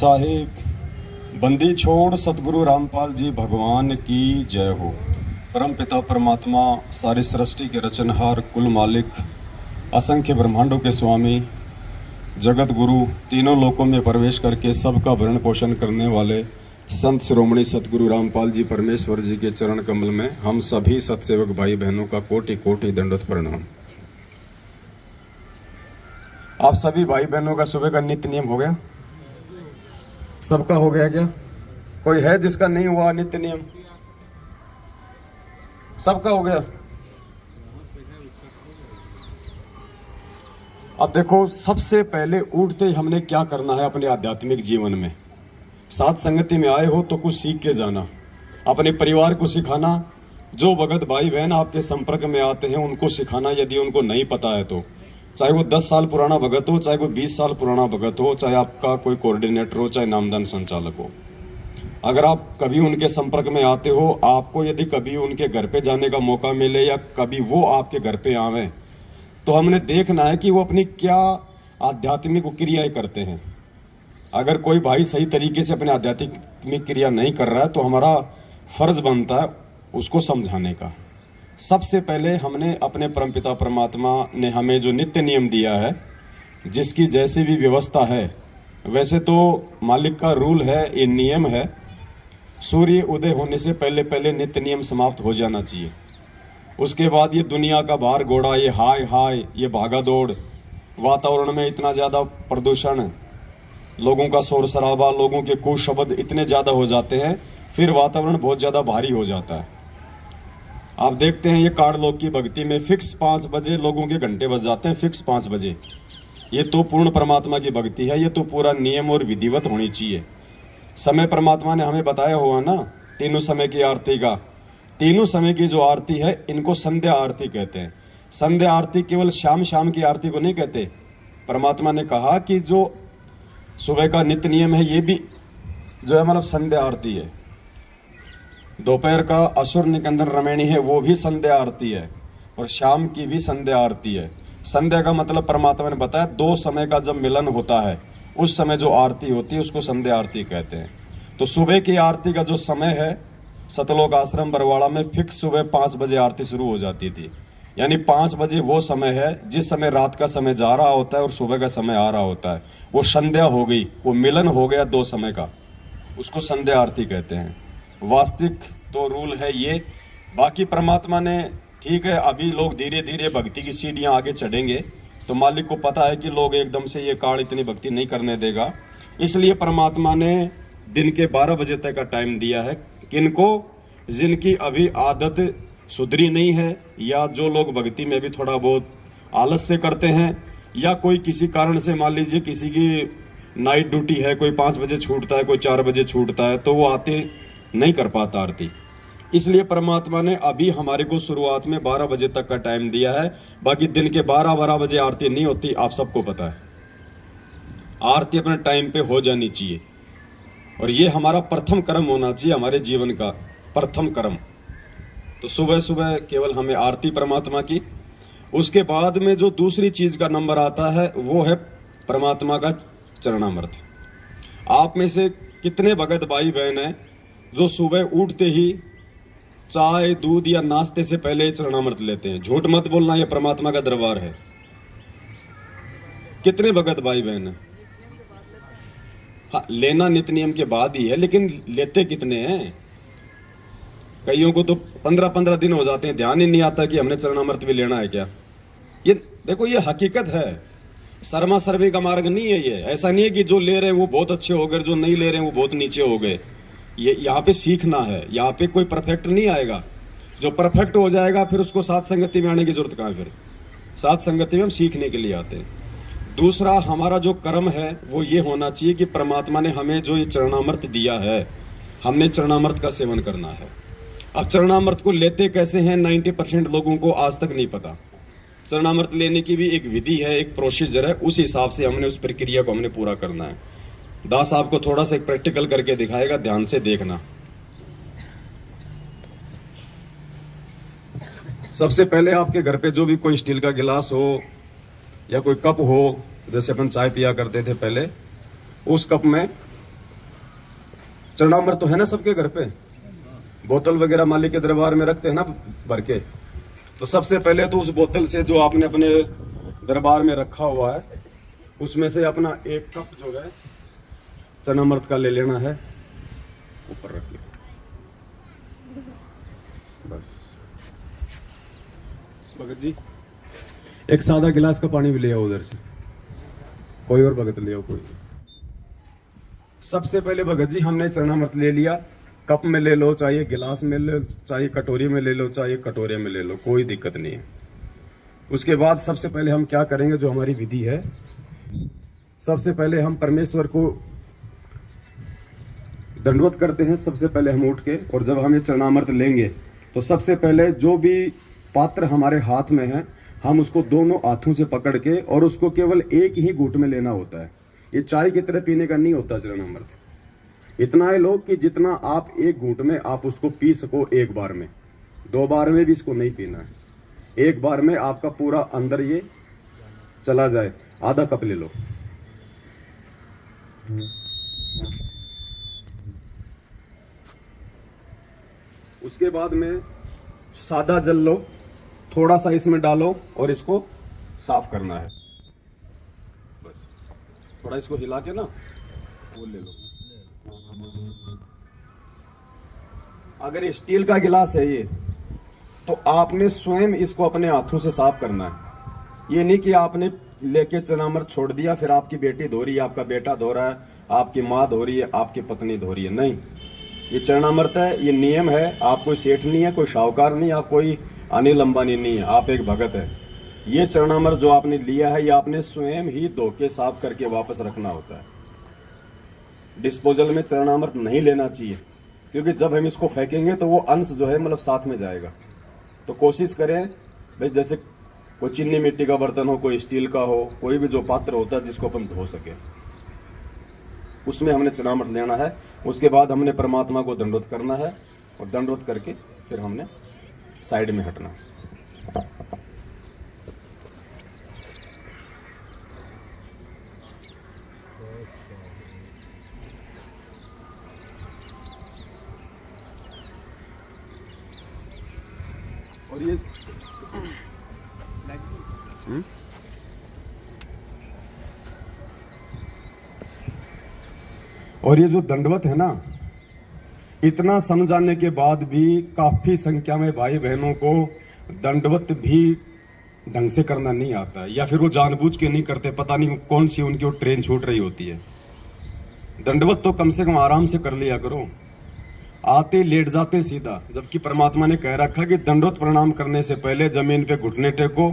साहेब बंदी छोड़ सतगुरु रामपाल जी भगवान की जय हो। परम पिता परमात्मा सारी सृष्टि के रचनहार कुल मालिक असंख्य ब्रह्मांडों के स्वामी जगत गुरु तीनों लोकों में प्रवेश करके सबका भरण पोषण करने वाले संत शिरोमणि सतगुरु रामपाल जी परमेश्वर जी के चरण कमल में हम सभी सत्सेवक भाई बहनों का कोटि कोटि दंडवत प्रणाम। आप सभी भाई बहनों का सुबह का नित्य नियम हो गया? सबका हो गया क्या? कोई है जिसका नहीं हुआ नित्य नियम? सबका हो गया। अब देखो, सबसे पहले उठते ही हमने क्या करना है अपने आध्यात्मिक जीवन में। साथ संगति में आए हो तो कुछ सीख के जाना, अपने परिवार को सिखाना, जो भगत भाई बहन आपके संपर्क में आते हैं उनको सिखाना यदि उनको नहीं पता है तो। चाहे वो 10 साल पुराना भगत हो, चाहे वो 20 साल पुराना भगत हो, चाहे आपका कोई कोऑर्डिनेटर हो, चाहे नामदान संचालक हो। अगर आप कभी उनके संपर्क में आते हो, आपको यदि कभी उनके घर पे जाने का मौका मिले या कभी वो आपके घर पे आवे, तो हमने देखना है कि वो अपनी क्या आध्यात्मिक क्रियाएं करते हैं। अगर कोई भाई सही तरीके से अपने आध्यात्मिक क्रिया नहीं कर रहा है तो हमारा फर्ज बनता है उसको समझाने का। सबसे पहले हमने अपने परमपिता परमात्मा ने हमें जो नित्य नियम दिया है, जिसकी जैसी भी व्यवस्था है, वैसे तो मालिक का रूल है, ये नियम है, सूर्य उदय होने से पहले पहले नित्य नियम समाप्त हो जाना चाहिए। उसके बाद ये दुनिया का भार घोड़ा, ये हाय हाय, ये भागा दौड़, वातावरण में इतना ज़्यादा प्रदूषण, लोगों का शोर शराबा, लोगों के कुशब्द इतने ज़्यादा हो जाते हैं, फिर वातावरण बहुत ज़्यादा भारी हो जाता है। आप देखते हैं ये कार लोग की भक्ति में फिक्स 5 बजे लोगों के घंटे बज जाते हैं, फिक्स 5 बजे। ये तो पूर्ण परमात्मा की भक्ति है, ये तो पूरा नियम और विधिवत होनी चाहिए। समय परमात्मा ने हमें बताया हुआ ना, तीनों समय की आरती का। तीनों समय की जो आरती है इनको संध्या आरती कहते हैं। संध्या आरती केवल शाम शाम की आरती को नहीं कहते। परमात्मा ने कहा कि जो सुबह का नित्य नियम है ये भी जो है मतलब संध्या आरती है। दोपहर का असुर निकंदन रमैणी है, वो भी संध्या आरती है, और शाम की भी संध्या आरती है। संध्या का मतलब परमात्मा ने बताया 2 समय का जब मिलन होता है उस समय जो आरती होती है उसको संध्या आरती कहते हैं। तो सुबह की आरती का जो समय है, सतलोक आश्रम बरवाड़ा में फिक्स सुबह 5 बजे आरती शुरू हो जाती थी। यानी 5 बजे वो समय है जिस समय रात का समय जा रहा होता है और सुबह का समय आ रहा होता है। वो संध्या हो गई, वो मिलन हो गया 2 समय का, उसको संध्या आरती कहते हैं। वास्तविक तो रूल है ये। बाकी परमात्मा ने, ठीक है, अभी लोग धीरे धीरे भक्ति की सीढ़ियाँ आगे चढ़ेंगे, तो मालिक को पता है कि लोग एकदम से ये काल इतनी भक्ति नहीं करने देगा, इसलिए परमात्मा ने दिन के 12 बजे तक का टाइम दिया है। किनको? जिनकी अभी आदत सुधरी नहीं है, या जो लोग भक्ति में भी थोड़ा बहुत आलस से करते हैं, या कोई किसी कारण से, मान लीजिए किसी की नाइट ड्यूटी है, कोई 5 बजे छूटता है, कोई 4 बजे छूटता है, तो वो आते नहीं कर पाता आरती। इसलिए परमात्मा ने अभी हमारे को शुरुआत में 12 बजे तक का टाइम दिया है। बाकी दिन के 12 बजे आरती नहीं होती, आप सबको पता है। आरती अपने टाइम पे हो जानी चाहिए, और ये हमारा प्रथम कर्म होना चाहिए, हमारे जीवन का प्रथम कर्म। तो सुबह सुबह केवल हमें आरती परमात्मा की। उसके बाद में जो दूसरी चीज का नंबर आता है वो है परमात्मा का चरणामृत। आप में से कितने भगत भाई बहन हैं जो सुबह उठते ही चाय दूध या नाश्ते से पहले चरणामृत लेते हैं? झूठ मत बोलना, ये परमात्मा का दरबार है। कितने भगत भाई बहन हैं? हाँ, लेना नित्य नियम के बाद ही है, लेकिन लेते कितने हैं? कईयों को तो 15-15 दिन हो जाते हैं, ध्यान ही नहीं आता कि हमने चरणामृत भी लेना है क्या। ये देखो, ये हकीकत है, शर्मा सर्वे का मार्ग नहीं है ये। ऐसा नहीं है कि जो ले रहे हैं वो बहुत अच्छे हो गए, जो नहीं ले रहे हैं वो बहुत नीचे हो गए। ये यहाँ पे सीखना है, यहाँ पे कोई परफेक्ट नहीं आएगा। जो परफेक्ट हो जाएगा फिर उसको साथ संगति में आने की जरूरत कहाँ है? फिर साथ संगति में हम सीखने के लिए आते हैं। दूसरा, हमारा जो कर्म है वो ये होना चाहिए कि परमात्मा ने हमें जो ये चरणामृत दिया है, हमने चरणामृत का सेवन करना है। अब चरणामृत को लेते कैसे हैं 90% लोगों को आज तक नहीं पता। चरणामृत लेने की भी एक विधि है, एक प्रोसीजर है, उस हिसाब से हमने उस प्रक्रिया को हमने पूरा करना है। दास आपको थोड़ा सा एक प्रैक्टिकल करके दिखाएगा, ध्यान से देखना। सबसे पहले आपके घर पे जो भी कोई स्टील का गिलास हो या कोई कप हो, जैसे अपन चाय पिया करते थे पहले, उस कप में चरणामृत तो है ना सबके घर पे, बोतल वगैरह मालिक के दरबार में रखते हैं ना भर के। तो सबसे पहले तो उस बोतल से जो आपने अपने दरबार में रखा हुआ है उसमें से अपना एक कप जो है चरणामृत का ले लेना है, ऊपर रखिए बस। भगत जी एक सादा गिलास का पानी भी ले आओ उधर से, कोई और भगत ले आओ कोई। सबसे पहले भगत जी हमने चरणामृत ले लिया, कप में ले लो, चाहे गिलास में ले लो, चाहे कटोरी में ले लो, चाहे कटोरे में ले लो, कोई दिक्कत नहीं है। उसके बाद सबसे पहले हम क्या करेंगे, जो हमारी विधि है, सबसे पहले हम परमेश्वर को दंडवत करते हैं। सबसे पहले हम उठ के, और जब हम ये चरणामृत लेंगे तो सबसे पहले जो भी पात्र हमारे हाथ में है हम उसको दोनों हाथों से पकड़ के, और उसको केवल एक ही घूंट में लेना होता है। ये चाय की तरह पीने का नहीं होता चरणामृत। इतना है लोग कि जितना आप एक घूंट में आप उसको पी सको एक बार में, 2 बार में भी इसको नहीं पीना है, एक बार में आपका पूरा अंदर ये चला जाए। आधा कप ले लो, उसके बाद में सादा जल लो, थोड़ा सा इसमें डालो और इसको साफ करना है। बस थोड़ा इसको हिला के ना वो ले लो। अगर स्टील का गिलास है ये, तो आपने स्वयं इसको अपने हाथों से साफ करना है। ये नहीं कि आपने लेके चरणामृत छोड़ दिया, फिर आपकी बेटी धो रही है, आपका बेटा धो रहा है, आपकी माँ धो रही है, आपकी पत्नी धो रही है। नहीं, ये चरणामृत है, ये नियम है। आप कोई सेठ नहीं है, कोई शाहूकार नहीं, आप कोई अनिल अंबानी नहीं है, आप एक भगत है। ये चरणामृत जो आपने लिया है ये आपने स्वयं ही धो के साफ करके वापस रखना होता है। डिस्पोजल में चरणामृत नहीं लेना चाहिए, क्योंकि जब हम इसको फेंकेंगे तो वो अंश जो है मतलब साथ में जाएगा। तो कोशिश करें भाई, जैसे कोई चीनी मिट्टी का बर्तन हो, कोई स्टील का हो, कोई भी जो पात्र होता है जिसको अपन धो सके, उसमें हमने चरणामृत लेना है। उसके बाद हमने परमात्मा को दंडवत करना है, और दंडवत करके फिर हमने साइड में हटना। और ये और ये जो दंडवत है ना, इतना समझाने के बाद भी काफी संख्या में भाई बहनों को दंडवत भी ढंग से करना नहीं आता है, या फिर वो जानबूझ के नहीं करते, पता नहीं कौन सी उनकी वो ट्रेन छूट रही होती है। दंडवत तो कम से कम आराम से कर लिया करो, आते लेट जाते सीधा। जबकि परमात्मा ने कह रखा कि दंडवत प्रणाम करने से पहले जमीन पे घुटने टेको,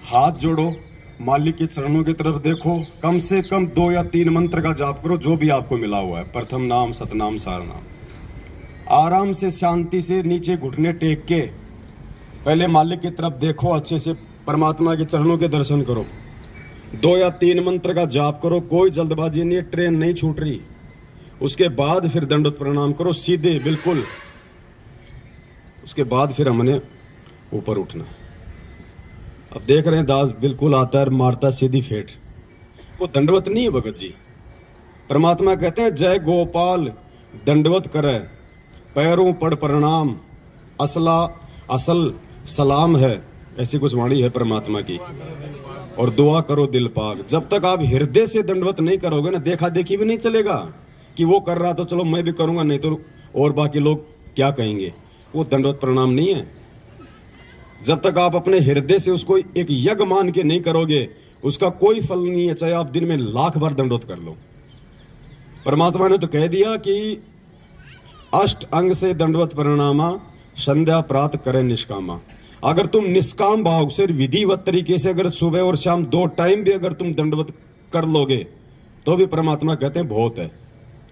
हाथ जोड़ो, मालिक के चरणों की तरफ देखो, कम से कम 2 या 3 मंत्र का जाप करो जो भी आपको मिला हुआ है, प्रथम नाम, सतनाम, सारनाम। आराम से शांति से नीचे घुटने टेक के पहले मालिक की तरफ देखो, अच्छे से परमात्मा के चरणों के दर्शन करो, 2 या 3 मंत्र का जाप करो, कोई जल्दबाजी नहीं है, ट्रेन नहीं छूट रही। उसके बाद फिर दंडवत प्रणाम करो सीधे बिल्कुल। उसके बाद फिर हमने ऊपर उठना। अब देख रहे हैं दास बिल्कुल आता है, मारता सीधी फेट। वो दंडवत नहीं है भगत जी। परमात्मा कहते हैं जय गोपाल दंडवत करे, पैरों पड़ प्रणाम, असला असल सलाम है, ऐसी कुछ वाणी है परमात्मा की। और दुआ करो दिल पाक। जब तक आप हृदय से दंडवत नहीं करोगे ना, देखा देखी भी नहीं चलेगा कि वो कर रहा तो चलो मैं भी करूंगा, नहीं तो और बाकी लोग क्या कहेंगे। वो दंडवत प्रणाम नहीं है। जब तक आप अपने हृदय से उसको एक यज्ञ मान के नहीं करोगे, उसका कोई फल नहीं है, चाहे आप दिन में 1,00,000 बार दंडवत कर लो। परमात्मा ने तो कह दिया कि अष्ट अंग से दंडवत प्रणामा, संध्या प्रात करे निष्कामा। अगर तुम निष्काम भाव से विधिवत तरीके से अगर सुबह और शाम 2 टाइम भी अगर तुम दंडवत कर लोगे तो भी परमात्मा कहते हैं बहुत है।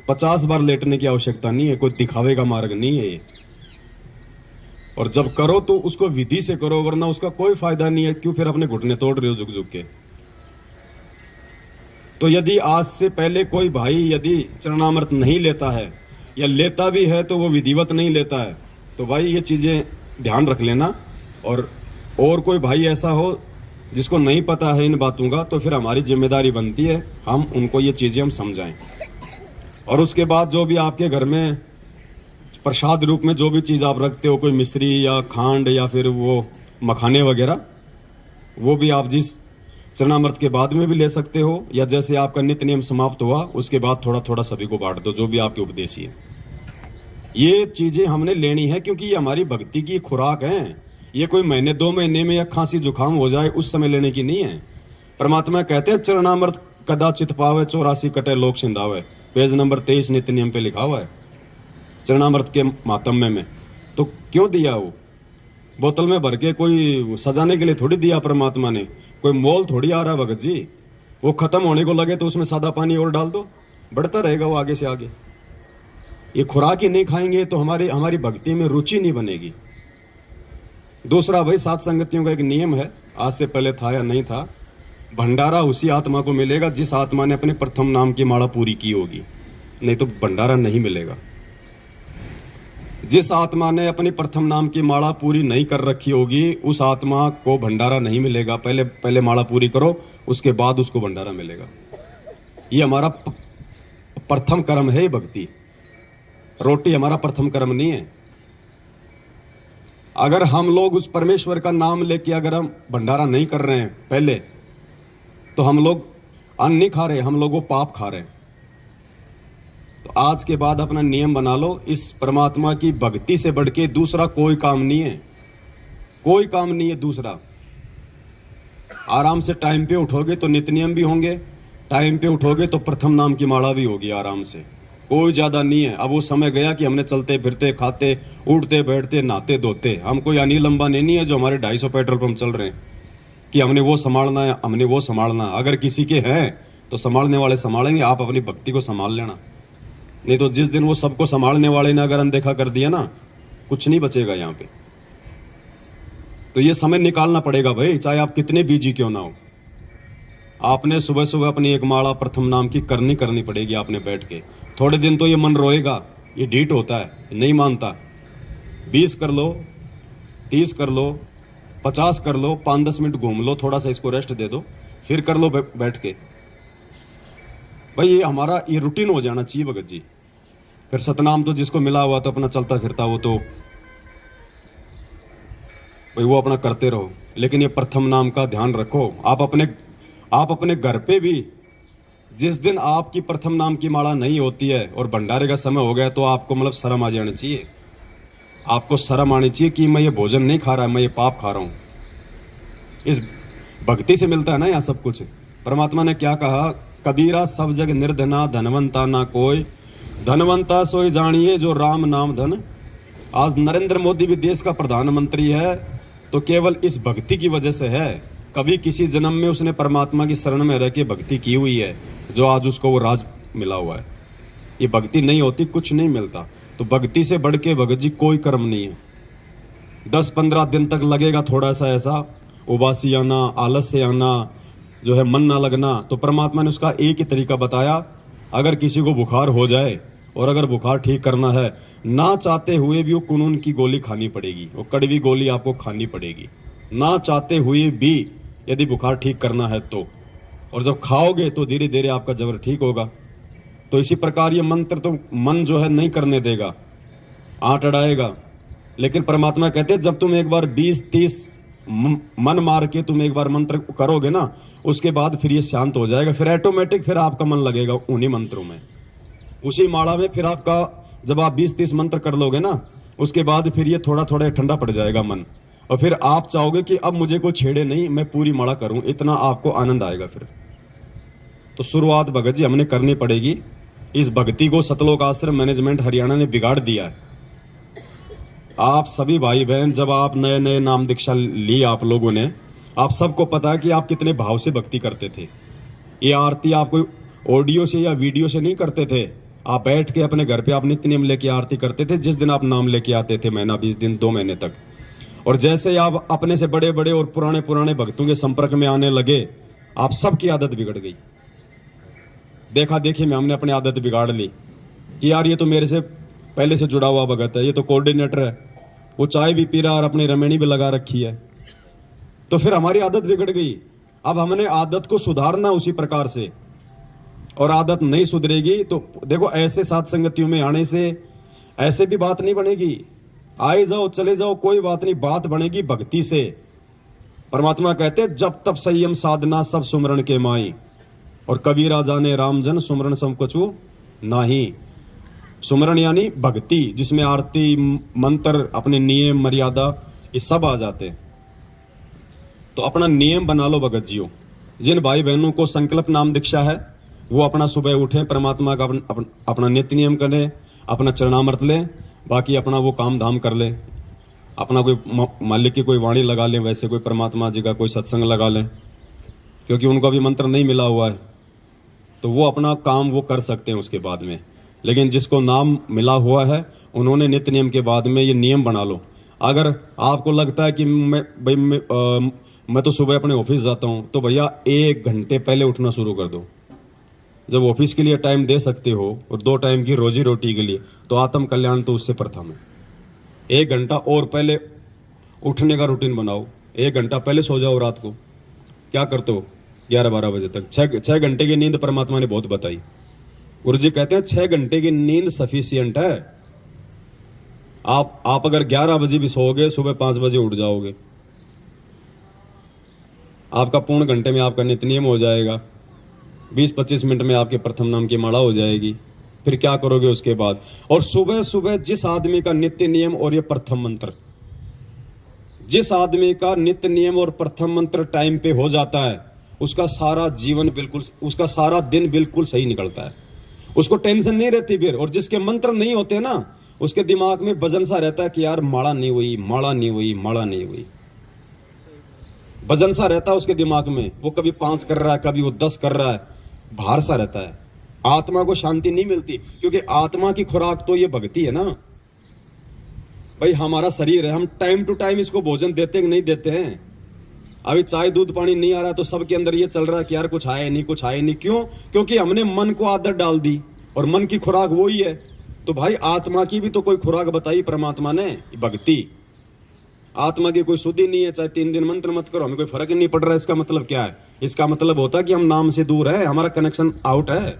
50 बार लेटने की आवश्यकता नहीं है, कोई दिखावे का मार्ग नहीं है ये। और जब करो तो उसको विधि से करो, वरना उसका कोई फायदा नहीं है। क्यों फिर अपने घुटने तोड़ रहे हो झुक झुक के। तो यदि आज से पहले कोई भाई यदि चरणामृत नहीं लेता है, या लेता भी है तो वो विधिवत नहीं लेता है, तो भाई ये चीजें ध्यान रख लेना। और कोई भाई ऐसा हो जिसको नहीं पता है इन बातों का, तो फिर हमारी जिम्मेदारी बनती है हम उनको ये चीजें हम समझाएं। और उसके बाद जो भी आपके घर में प्रसाद रूप में जो भी चीज़ आप रखते हो, कोई मिश्री या खांड या फिर वो मखाने वगैरह, वो भी आप जिस चरणामृत के बाद में भी ले सकते हो, या जैसे आपका नित्य नियम समाप्त हुआ उसके बाद थोड़ा थोड़ा सभी को बांट दो, जो भी आपके उपदेशी है। ये चीजें हमने लेनी है क्योंकि ये हमारी भक्ति की खुराक है। ये कोई महीने 2 महीने में या खांसी जुकाम हो जाए उस समय लेने की नहीं है। परमात्मा कहते हैं चरणामृत कदाचित पावे 84 कटे लोक सिंधावे, पेज नंबर 23 नित्य नियम पे लिखा हुआ है चरणामृत के मातम्य में। तो क्यों दिया? वो बोतल में भर के कोई सजाने के लिए थोड़ी दिया परमात्मा ने, कोई मोल थोड़ी आ रहा है भगत जी। वो खत्म होने को लगे तो उसमें सादा पानी और डाल दो, बढ़ता रहेगा वो आगे से आगे। ये खुराक ही नहीं खाएंगे तो हमारी भक्ति में रुचि नहीं बनेगी। दूसरा भाई, सात संगतियों का एक नियम है, आज से पहले था या नहीं था, भंडारा उसी आत्मा को मिलेगा जिस आत्मा ने अपने प्रथम नाम की माला पूरी की होगी, नहीं तो भंडारा नहीं मिलेगा। जिस आत्मा ने अपनी प्रथम नाम की माला पूरी नहीं कर रखी होगी उस आत्मा को भंडारा नहीं मिलेगा। पहले माला पूरी करो, उसके बाद उसको भंडारा मिलेगा। ये हमारा प्रथम कर्म है भक्ति। रोटी हमारा प्रथम कर्म नहीं है। अगर हम लोग उस परमेश्वर का नाम लेके अगर हम भंडारा नहीं कर रहे हैं पहले, तो हम लोग अन्न नहीं खा रहे, हम लोग वो पाप खा रहे हैं। तो आज के बाद अपना नियम बना लो, इस परमात्मा की भक्ति से बढ़ के दूसरा कोई काम नहीं है, कोई काम नहीं है दूसरा। आराम से टाइम पे उठोगे तो नित्य नियम भी होंगे, टाइम पे उठोगे तो प्रथम नाम की माला भी होगी आराम से। कोई ज्यादा नहीं है। अब वो समय गया कि हमने चलते फिरते खाते उठते बैठते नहाते धोते, हम कोई अनिल अंबानी नहीं है जो हमारे 250 पेट्रोल पंप चल रहे हैं कि हमने वो संभालना है, हमने वो संभालना। अगर किसी के हैं तो संभालने वाले संभालेंगे, आप अपनी भक्ति को संभाल लेना। नहीं तो जिस दिन वो सबको संभालने वाले ने अगर अनदेखा कर दिया ना, कुछ नहीं बचेगा यहाँ पे। तो ये समय निकालना पड़ेगा भाई, चाहे आप कितने बिजी क्यों ना हो। आपने सुबह सुबह अपनी एक माला प्रथम नाम की करनी पड़ेगी। आपने बैठ के थोड़े दिन तो ये मन रोएगा, ये डीट होता है, नहीं मानता। 20 कर लो, 30 कर लो, 50 कर लो, 5-10 मिनट घूम लो, थोड़ा सा इसको रेस्ट दे दो, फिर कर लो बैठ के। भाई ये हमारा ये रूटीन हो जाना चाहिए भगत जी। फिर सतनाम तो जिसको मिला हुआ तो अपना चलता फिरता वो तो भाई वो अपना करते रहो, लेकिन ये प्रथम नाम का ध्यान रखो। आप अपने घर पे भी जिस दिन आपकी प्रथम नाम की माला नहीं होती है और भंडारे का समय हो गया तो आपको मतलब शर्म आ जानी चाहिए। आपको शर्म आनी चाहिए कि मैं ये भोजन नहीं खा रहा, मैं ये पाप खा रहा हूं। इस भक्ति से मिलता है ना यहाँ सब कुछ। परमात्मा ने क्या कहा, कबीरा सब जग निर्धना धनवंता ना कोई, धनवंता सोई जानिए जो राम नाम धन। आज नरेंद्र मोदी भी देश का प्रधानमंत्री है तो केवल इस भक्ति की वजह से है। कभी किसी जन्म में उसने परमात्मा की शरण में रह के भक्ति की हुई है, जो आज उसको वो राज मिला हुआ है। ये भक्ति नहीं होती कुछ नहीं मिलता। तो भक्ति से बढ़ के भगत जी कोई कर्म नहीं है। 10-15 दिन तक लगेगा थोड़ा सा ऐसा उबासी आना, आलस से आना, जो है मन ना लगना, तो परमात्मा ने उसका एक ही तरीका बताया। अगर किसी को बुखार हो जाए और अगर बुखार ठीक करना है, ना चाहते हुए भी वो कुनून की गोली खानी पड़ेगी, वो कड़वी गोली आपको खानी पड़ेगी, ना चाहते हुए भी, यदि बुखार ठीक करना है तो। और जब खाओगे तो धीरे धीरे आपका जबर ठीक होगा। तो इसी प्रकार ये मंत्र तो मन जो है नहीं करने देगा, आंट अड़ाएगा। लेकिन परमात्मा कहते हैं जब तुम एक बार 20-30 मन मार के तुम एक बार मंत्र करोगे ना, उसके बाद फिर ये शांत हो जाएगा। फिर ऑटोमेटिक फिर आपका मन लगेगा उन्हीं मंत्रों में, उसी माला में। फिर आपका जब आप 20-30 मंत्र कर लोगे ना, उसके बाद फिर ये थोड़ा थोड़ा ठंडा पड़ जाएगा मन, और फिर आप चाहोगे कि अब मुझे कोई छेड़े नहीं, मैं पूरी माला करूं। इतना आपको आनंद आएगा फिर। तो शुरुआत भगत जी हमने करनी पड़ेगी। इस भक्ति को सतलोक आश्रम मैनेजमेंट हरियाणा ने बिगाड़ दिया है। आप सभी भाई बहन, जब आप नए नए नाम दीक्षा ली आप लोगों ने, आप सबको पता है कि आप कितने भाव से भक्ति करते थे। ये आरती आप कोई ऑडियो से या वीडियो से नहीं करते थे। आप बैठ के अपने घर पे आप नित्य नियम लेके आरती करते थे। जिस दिन आप नाम लेके आते थे, महीना 20 दिन 2 महीने तक, और जैसे आप अपने से बड़े बड़े और पुराने भक्तों के संपर्क में आने लगे, आप सबकी आदत बिगड़ गई। देखा देखी में हमने अपनी आदत बिगाड़ ली कि यार ये तो मेरे से पहले से जुड़ा हुआ भगत है, ये तो कोऑर्डिनेटर है, वो चाय भी पी रहा और अपनी रमेणी भी लगा रखी है। तो फिर हमारी आदत बिगड़ गई। अब हमने आदत को सुधारना उसी प्रकार से। और आदत नहीं सुधरेगी तो देखो ऐसे साथ संगतियों में आने से ऐसे भी बात नहीं बनेगी। आए जाओ चले जाओ कोई बात नहीं, बात बनेगी भक्ति से। परमात्मा कहते जब तब संयम साधना सब सुमरण के माई, और कबीरा जाने रामजन सुमरण सम कछु नाही। सुमरण यानी भक्ति, जिसमें आरती मंत्र अपने नियम मर्यादा ये सब आ जाते हैं। तो अपना नियम बना लो भगत जियो। जिन भाई बहनों को संकल्प नाम दीक्षा है वो अपना सुबह उठें, परमात्मा का अपना नित्य नियम करें, अपना चरणामृत लें, बाकी अपना वो काम धाम कर ले। अपना कोई मालिक की कोई वाणी लगा लें, वैसे कोई परमात्मा जी का कोई सत्संग लगा लें, क्योंकि उनको भी मंत्र नहीं मिला हुआ है तो वो अपना काम वो कर सकते हैं उसके बाद में। लेकिन जिसको नाम मिला हुआ है उन्होंने नित्य नियम के बाद में ये नियम बना लो। अगर आपको लगता है कि मैं तो सुबह अपने ऑफिस जाता हूँ, तो भैया 1 घंटे पहले उठना शुरू कर दो। जब ऑफिस के लिए टाइम दे सकते हो और 2 टाइम की रोजी रोटी के लिए, तो आत्म कल्याण तो उससे प्रथम है। 1 घंटा और पहले उठने का रूटीन बनाओ। 1 घंटा पहले सो जाओ। रात को क्या करते हो 11-12 बजे तक? 6 घंटे की नींद परमात्मा ने बहुत बताई। गुरु जी कहते हैं 6 घंटे की नींद सफिशियंट है। आप अगर 11 बजे भी सोओगे, सुबह 5 बजे उठ जाओगे, आपका पूर्ण घंटे में आपका नित्य नियम हो जाएगा। 20-25 मिनट में आपके प्रथम नाम की माला हो जाएगी। फिर क्या करोगे उसके बाद? और सुबह सुबह जिस आदमी का नित्य नियम और ये प्रथम मंत्र, जिस आदमी का नित्य नियम और प्रथम मंत्र टाइम पे हो जाता है, उसका सारा जीवन बिल्कुल, उसका सारा दिन बिल्कुल सही निकलता है। उसको टेंशन नहीं रहती फिर। और जिसके मंत्र नहीं होते ना, उसके दिमाग में वजन सा रहता है कि यार माला नहीं हुई, माला नहीं हुई, माला नहीं हुई। वजन सा रहता है उसके दिमाग में। वो कभी 5 कर रहा है, कभी वो 10 कर रहा है, भार सा रहता है। आत्मा को शांति नहीं मिलती, क्योंकि आत्मा की खुराक तो ये भक्ति है ना भाई। हमारा शरीर है, हम टाइम टू टाइम इसको भोजन देते हैं कि नहीं देते हैं? अभी चाय दूध पानी नहीं आ रहा तो सबके अंदर ये चल रहा है कि यार कुछ आए नहीं, कुछ आए नहीं। क्यों? क्योंकि हमने मन को आदत डाल दी, और मन की खुराक वो ही है। तो भाई आत्मा की भी तो कोई खुराक बताई परमात्मा ने, भक्ति। आत्मा की कोई शुद्धि नहीं है, चाहे 3 दिन मंत्र मत करो, हमें कोई फर्क ही नहीं पड़ रहा है। इसका मतलब क्या है? इसका मतलब होता है कि हम नाम से दूर है, हमारा कनेक्शन आउट है।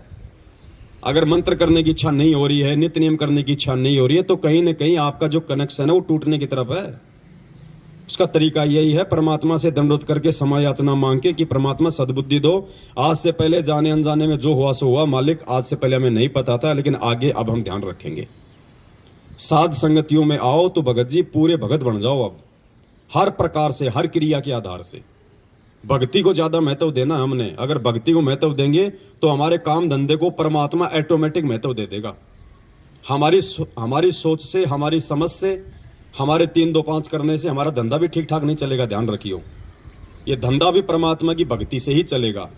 अगर मंत्र करने की इच्छा नहीं हो रही है, नित्य नियम करने की इच्छा नहीं हो रही है, तो कहीं ना कहीं आपका जो कनेक्शन है वो टूटने की तरफ है। उसका तरीका यही है, परमात्मा से दंडोत करके क्षमा याचना मांग के कि परमात्मा सद्बुद्धि दो। आज से पहले जाने अनजाने में जो हुआ सो हुआ, मालिक आज से पहले हमें नहीं पता था, लेकिन आगे अब हम ध्यान रखेंगे। साध संगतियों में आओ तो भगत जी पूरे भगत बन जाओ। अब हर प्रकार से, हर क्रिया के आधार से भक्ति को ज्यादा महत्व देना है हमने। अगर भक्ति को महत्व देंगे तो हमारे काम धंधे को परमात्मा ऑटोमेटिक महत्व दे देगा। हमारी सोच से, हमारी समझ से, हमारे 3-2-5 करने से हमारा धंधा भी ठीक ठाक नहीं चलेगा। ध्यान रखियो, ये धंधा भी परमात्मा की भक्ति से ही चलेगा।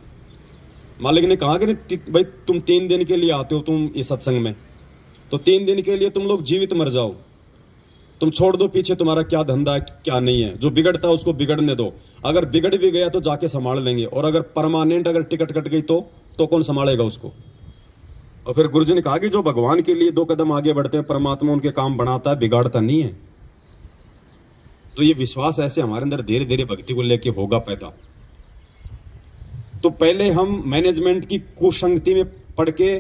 मालिक ने कहा कि भाई तुम 3 दिन के लिए आते हो तुम इस सत्संग में, तो 3 दिन के लिए तुम लोग जीवित मर जाओ। तुम छोड़ दो पीछे तुम्हारा क्या धंधा है क्या नहीं है। जो बिगड़ता है उसको बिगड़ने दो। अगर बिगड़ भी गया तो जाके संभाल लेंगे, और अगर परमानेंट अगर टिकट कट गई तो कौन संभालेगा उसको? और फिर गुरुजी ने कहा कि जो भगवान के लिए 2 कदम आगे बढ़ते हैं, परमात्मा उनके काम बनाता है, बिगाड़ता नहीं है। तो ये विश्वास ऐसे हमारे अंदर धीरे धीरे भक्ति को लेके होगा पैदा। तो पहले हम मैनेजमेंट की कुसंगति में पड़ के,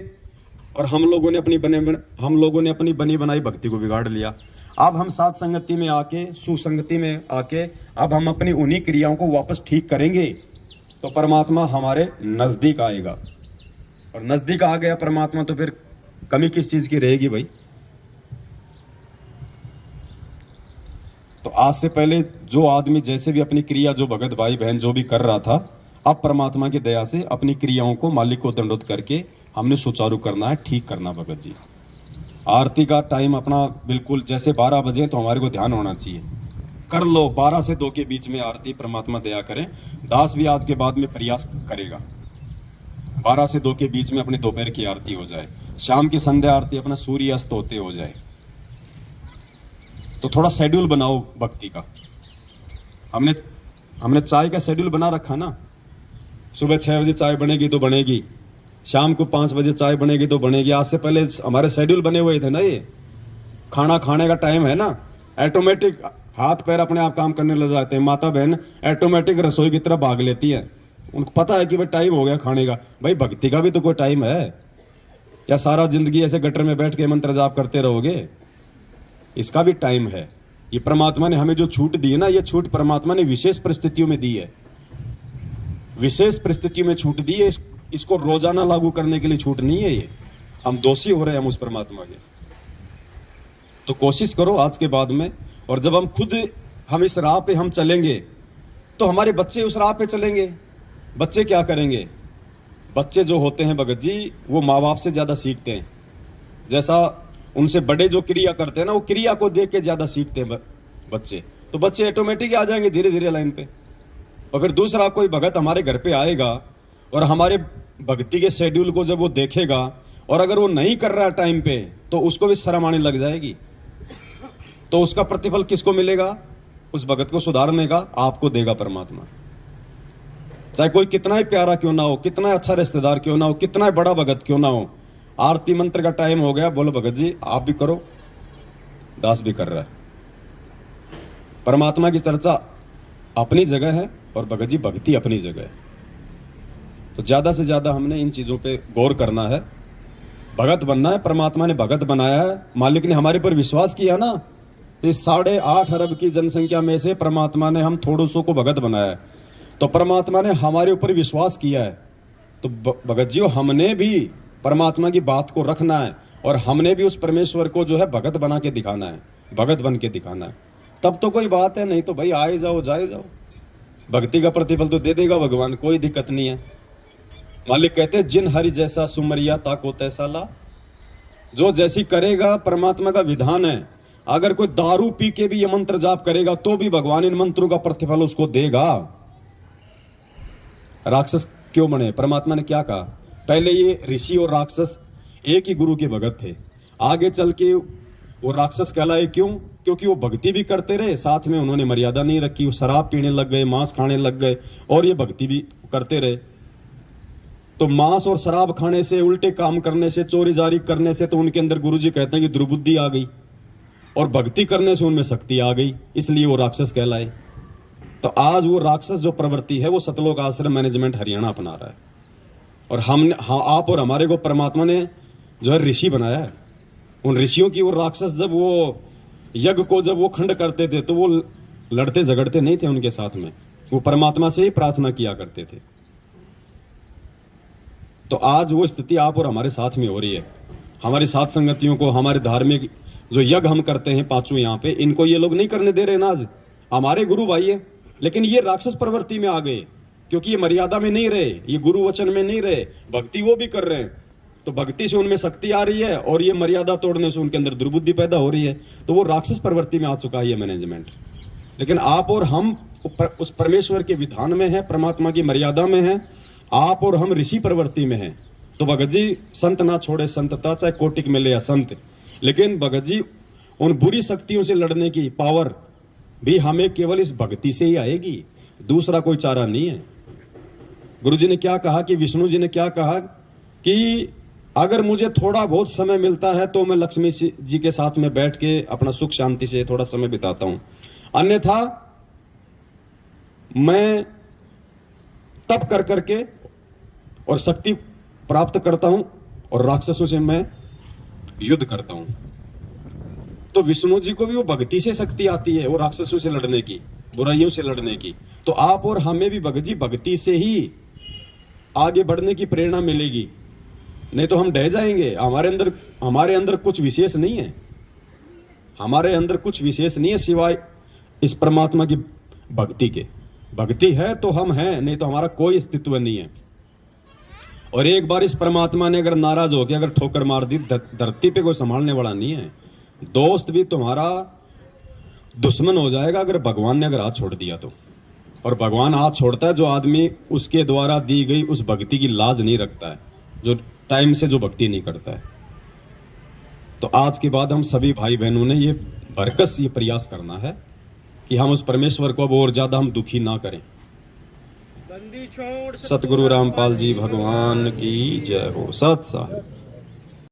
और हम लोगों ने अपनी बनी बनाई भक्ति को बिगाड़ लिया। अब हम साथ संगति में आके, सुसंगति में आके, अब हम अपनी उन्हीं क्रियाओं को वापस ठीक करेंगे तो परमात्मा हमारे नजदीक आएगा। और नजदीक आ गया परमात्मा तो फिर कमी किस चीज की रहेगी भाई? तो आज से पहले जो आदमी जैसे भी अपनी क्रिया, जो भगत भाई बहन जो भी कर रहा था, अब परमात्मा की दया से अपनी क्रियाओं को मालिक को दंडोत करके हमने सुचारू करना है, ठीक करना। भगत जी आरती का टाइम अपना बिल्कुल जैसे 12 बजे तो हमारे को ध्यान होना चाहिए। कर लो 12 से 2 के बीच में आरती, परमात्मा दया करें। दास भी आज के बाद में प्रयास करेगा 12 से 2 के बीच में अपनी दोपहर की आरती हो जाए, शाम की संध्या आरती अपना सूर्य अस्त होते हो जाए। तो थोड़ा शेड्यूल बनाओ भक्ति का। हमने चाय का शेड्यूल बना रखा ना, सुबह 6 बजे चाय बनेगी तो बनेगी, शाम को 5 बजे चाय बनेगी तो बनेगी। आज से पहले हमारे शेड्यूल बने हुए थे ना। ये खाना खाने का टाइम है ना, ऑटोमेटिक हाथ पैर अपने आप काम करने लग जाते हैं। माता बहन ऑटोमेटिक रसोई की तरफ भाग लेती है, उनको पता है कि भाई टाइम हो गया खाने का। भाई भक्ति का भी तो कोई टाइम है, या सारा जिंदगी ऐसे गटर में बैठ के मंत्र जाप करते रहोगे? इसका भी टाइम है। ये परमात्मा ने हमें जो छूट दी है ना, ये छूट परमात्मा ने विशेष परिस्थितियों में दी है, विशेष परिस्थितियों में छूट दी है। इसको रोजाना लागू करने के लिए छूट नहीं है। ये हम दोषी हो रहे हैं हम उस परमात्मा के। तो कोशिश करो आज के बाद में, और जब हम इस राह पे हम चलेंगे तो हमारे बच्चे उस राह पे चलेंगे। बच्चे क्या करेंगे? बच्चे जो होते हैं भगत जी, वो माँ बाप से ज्यादा सीखते हैं। जैसा उनसे बड़े जो क्रिया करते हैं ना, वो क्रिया को देख के ज्यादा सीखते हैं बच्चे। तो बच्चे ऑटोमेटिक आ जाएंगे धीरे धीरे लाइन पे। और फिर दूसरा कोई भगत हमारे घर पे आएगा और हमारे भक्ति के शेड्यूल को जब वो देखेगा, और अगर वो नहीं कर रहा टाइम पे, तो उसको भी शर्म आने लग जाएगी। तो उसका प्रतिफल किसको मिलेगा? उस भगत को सुधारने का आपको देगा परमात्मा। चाहे कोई कितना ही प्यारा क्यों ना हो, कितना अच्छा रिश्तेदार क्यों ना हो, कितना ही बड़ा भगत क्यों ना हो। आरती मंत्र का टाइम हो गया, बोलो भगत जी आप भी करो, दास भी कर रहा है। परमात्मा की चर्चा अपनी जगह है और भगत जी भक्ति अपनी जगह है। तो ज्यादा से ज्यादा हमने इन चीजों पे गौर करना है। भगत बनना है, परमात्मा ने भगत बनाया है। मालिक ने हमारे पर विश्वास किया ना, इस 8.5 अरब की जनसंख्या में से परमात्मा ने हम थोड़ों सौ को भगत बनाया है। तो परमात्मा ने हमारे ऊपर विश्वास किया है। तो भगत जी हमने भी परमात्मा की बात को रखना है, और हमने भी उस परमेश्वर को जो है भगत बना के दिखाना है, भगत बन के दिखाना है। तब तो कोई बात है, नहीं तो भाई आए जाओ जाए जाओ, भक्ति का प्रतिफल तो दे देगा भगवान, कोई दिक्कत नहीं है। मालिक कहते हैं जिन हरि जैसा सुमरिया ताको तैसा ला। जो जैसी करेगा, परमात्मा का विधान है। अगर कोई दारू पी के भी ये मंत्र जाप करेगा तो भी भगवान इन मंत्रों का प्रतिफल उसको देगा। राक्षस क्यों बने? परमात्मा ने क्या कहा? पहले ये ऋषि और राक्षस एक ही गुरु के भगत थे। आगे चल के वो राक्षस कहलाए क्यों? क्योंकि वो भक्ति भी करते रहे, साथ में उन्होंने मर्यादा नहीं रखी। वो शराब पीने लग गए, मांस खाने लग गए, और ये भक्ति भी करते रहे। तो मांस और शराब खाने से, उल्टे काम करने से, चोरी जारी करने से तो उनके अंदर गुरुजी कहते हैं कि दुर्बुद्धि आ गई, और भक्ति करने से उनमें शक्ति आ गई, इसलिए वो राक्षस कहलाए। तो आज वो राक्षस जो प्रवृत्ति है वो सतलोक आश्रम मैनेजमेंट हरियाणा अपना रहा है। और आप और हमारे को परमात्मा ने जो है ऋषि बनाया है। उन ऋषियों की वो राक्षस जब वो यज्ञ को जब वो खंड करते थे तो वो लड़ते झगड़ते नहीं थे उनके साथ में, वो परमात्मा से ही प्रार्थना किया करते थे। तो आज वो स्थिति आप और हमारे साथ में हो रही है। हमारी साथ संगतियों को, हमारे धार्मिक जो यज्ञ हम करते हैं पांचों यहाँ पे, इनको ये लोग नहीं करने दे रहे ना। आज हमारे गुरु भाई है, लेकिन ये राक्षस प्रवृत्ति में आ गए, क्योंकि ये मर्यादा में नहीं रहे, ये गुरु वचन में नहीं रहे। भक्ति वो भी कर रहे हैं, तो भक्ति से उनमें शक्ति आ रही है, और ये मर्यादा तोड़ने से उनके अंदर दुर्बुद्धि पैदा हो रही है। तो वो राक्षस प्रवृत्ति में आ चुका है ये मैनेजमेंट। लेकिन आप और हम उस परमेश्वर के विधान में है, परमात्मा की मर्यादा में है। आप और हम ऋषि प्रवृत्ति में है। तो भगत जी संत ना छोड़े संतता, चाहे कोटिक मिले या संत। लेकिन भगत जी उन बुरी शक्तियों से लड़ने की पावर भी हमें केवल इस भक्ति से ही आएगी, दूसरा कोई चारा नहीं है। गुरु जी ने क्या कहा कि विष्णु जी ने क्या कहा कि अगर मुझे थोड़ा बहुत समय मिलता है तो मैं लक्ष्मी जी के साथ में बैठ के अपना सुख शांति से थोड़ा समय बिताता हूं, अन्यथा मैं तप कर करके और शक्ति प्राप्त करता हूं और राक्षसों से मैं युद्ध करता हूं। तो विष्णु जी को भी वो भक्ति से शक्ति आती है, वो राक्षसों से लड़ने की, बुराइयों से लड़ने की। तो आप और हमें भी भगत जी भक्ति से ही आगे बढ़ने की प्रेरणा मिलेगी, नहीं तो हम ढह जाएंगे। हमारे अंदर कुछ विशेष नहीं है, हमारे अंदर कुछ विशेष नहीं है सिवाय इस परमात्मा की भक्ति के। भक्ति है तो हम हैं, नहीं तो हमारा कोई अस्तित्व नहीं है। और एक बार इस परमात्मा ने अगर नाराज होकर अगर ठोकर मार दी, धरती पे कोई संभालने वाला नहीं है। दोस्त भी तुम्हारा दुश्मन हो जाएगा अगर भगवान ने अगर हाथ छोड़ दिया तो। और भगवान हाथ छोड़ता है जो आदमी उसके द्वारा दी गई उस भक्ति की लाज नहीं रखता है, जो टाइम से जो भक्ति नहीं करता है। तो आज के बाद हम सभी भाई बहनों ने ये बरकस ये प्रयास करना है कि हम उस परमेश्वर को अब और ज्यादा हम दुखी ना करें। सतगुरु रामपाल जी भगवान की जय हो। सत साहिब।